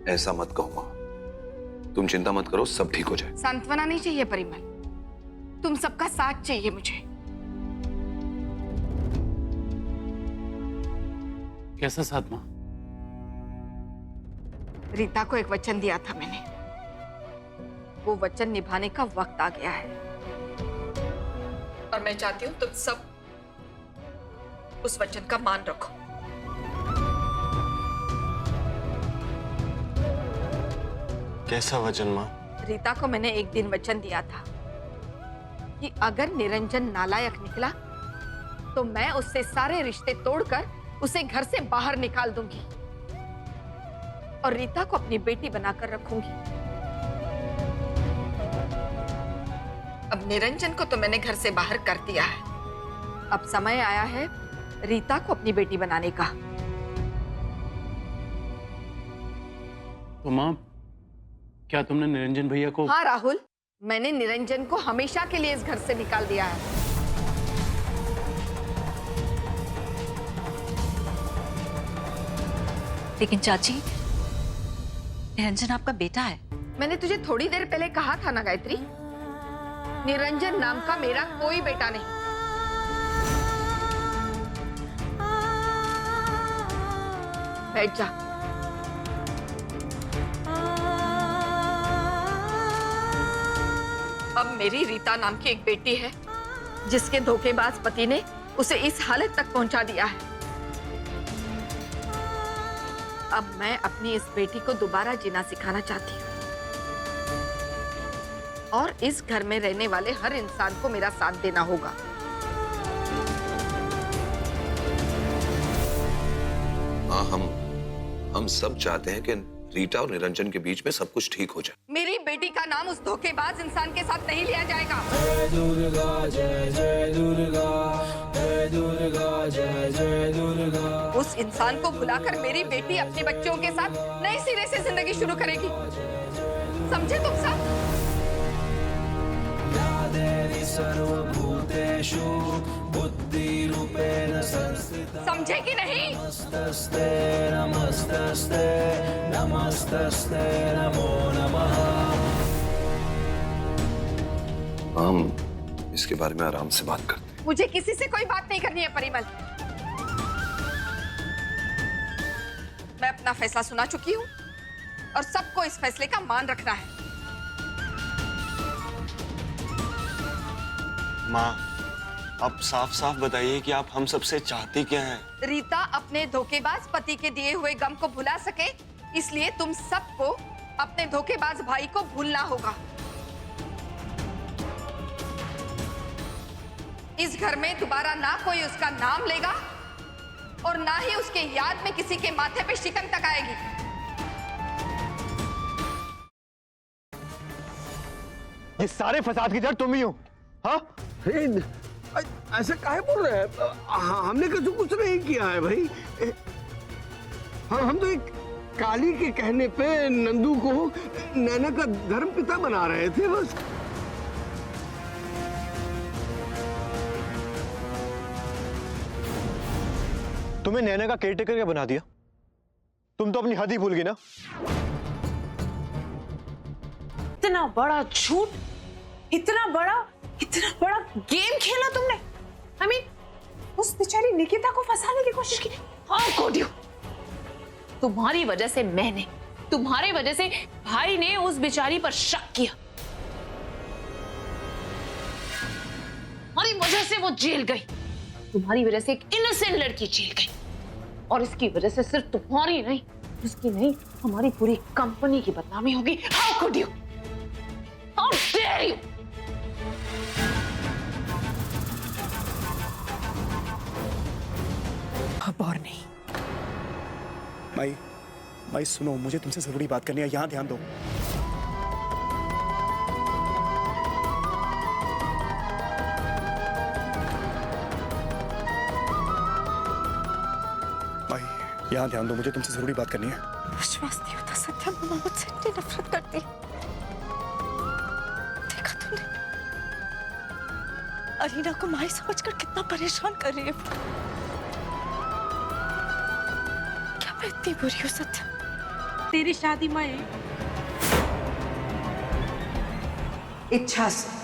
ऐसा मत कहो माँ, तुम चिंता मत करो, सब ठीक हो जाए। सांत्वना नहीं चाहिए परिमल, तुम सबका साथ चाहिए मुझे। कैसा साथ माँ? रीता को एक वचन दिया था मैंने, वो वचन निभाने का वक्त आ गया है और मैं चाहती हूँ तुम सब उस वचन का मान रखो। कैसा वचन माँ? रीता को मैंने एक दिन वचन दिया था कि अगर निरंजन नालायक निकला तो मैं उससे सारे रिश्ते तोड़कर उसे घर से बाहर निकाल दूंगी और रीता को अपनी बेटी बनाकर रखूंगी। अब निरंजन को तो मैंने घर से बाहर कर दिया है, अब समय आया है रीता को अपनी बेटी बनाने का। तो माँ, क्या तुमने निरंजन भैया को? हाँ राहुल, मैंने निरंजन को हमेशा के लिए इस घर से निकाल दिया है। लेकिन चाची, निरंजन आपका बेटा है। मैंने तुझे थोड़ी देर पहले कहा था ना गायत्री, निरंजन नाम का मेरा कोई बेटा नहीं। बैठ जा। अब मेरी रीता नाम की एक बेटी है जिसके धोखेबाज पति ने उसे इस हालत तक पहुंचा दिया है। अब मैं अपनी इस बेटी को दोबारा जीना सिखाना चाहती हूँ और इस घर में रहने वाले हर इंसान को मेरा साथ देना होगा। हाँ, हम सब चाहते हैं कि रीटा और निरंजन के बीच में सब कुछ ठीक हो जाए। मेरी बेटी का नाम उस धोखेबाज इंसान के साथ नहीं लिया जाएगा। जय दुर्गा जय जय दुर्गा, जय दुर्गा जय जय दुर्गा। उस इंसान को भुलाकर मेरी बेटी अपने बच्चों के साथ नए सिरे से जिंदगी शुरू करेगी, समझे तुम सब? या देवी सर्वभूतेषु बुद्धिरूपेण संस्थिता। समझे कि नहीं? नमस्तस्ते नमस्तस्ते नमस्तस्ते नमो नमः। हम इसके बारे में आराम से बात करते हैं। मुझे किसी से कोई बात नहीं करनी है परिमल। मैं अपना फैसला सुना चुकी हूँ और सबको इस फैसले का मान रखना है। माँ, आप साफ साफ बताइए कि आप हम सबसे चाहती क्या हैं? रीता अपने धोखेबाज पति के दिए हुए गम को भुला सके, इसलिए तुम सबको अपने धोखेबाज भाई को भूलना होगा। इस घर में दोबारा ना कोई उसका नाम लेगा और ना ही उसके याद में किसी के माथे पे शिकन तक आएगी। ये सारे फसाद की जड़ तुम ही हो। हाँ, ऐसे काहे बोल रहे हैं? हमने कुछ नहीं किया है भाई। हम तो एक काली के कहने पे नंदू को नैना का धर्म पिता बना रहे थे बस। तुम्हें नैना का केयरटेकर क्या बना दिया? तुम तो अपनी हद ही भूल गई ना। इतना बड़ा झूठ, इतना बड़ा गेम खेला तुमने। I mean, उस बेचारी निकिता को फंसाने की कोशिश की। How could you? तुम्हारी वजह से मैंने, तुम्हारे वजह से भाई ने उस बेचारी पर शक किया। तुम्हारी वजह से वो जेल गई, तुम्हारी वजह से एक इनोसेंट लड़की जेल गई और इसकी वजह से सिर्फ तुम्हारी नहीं, उसकी नहीं, हमारी पूरी कंपनी की बदनामी होगी। How could you? How dare you? अब और नहीं। माई सुनो, मुझे तुमसे जरूरी बात करनी है, यहां ध्यान दो। माई, यहां ध्यान दो, मुझे तुमसे जरूरी बात करनी है। विश्वास नहीं होता सत्या, मम्मा मुझसे इतनी नफरत करती। देखा तुमने अरीना को माई समझकर कितना परेशान कर रही है। क्या मैं इतनी बुरी हूँ सत्या? तेरी शादी में इच्छा से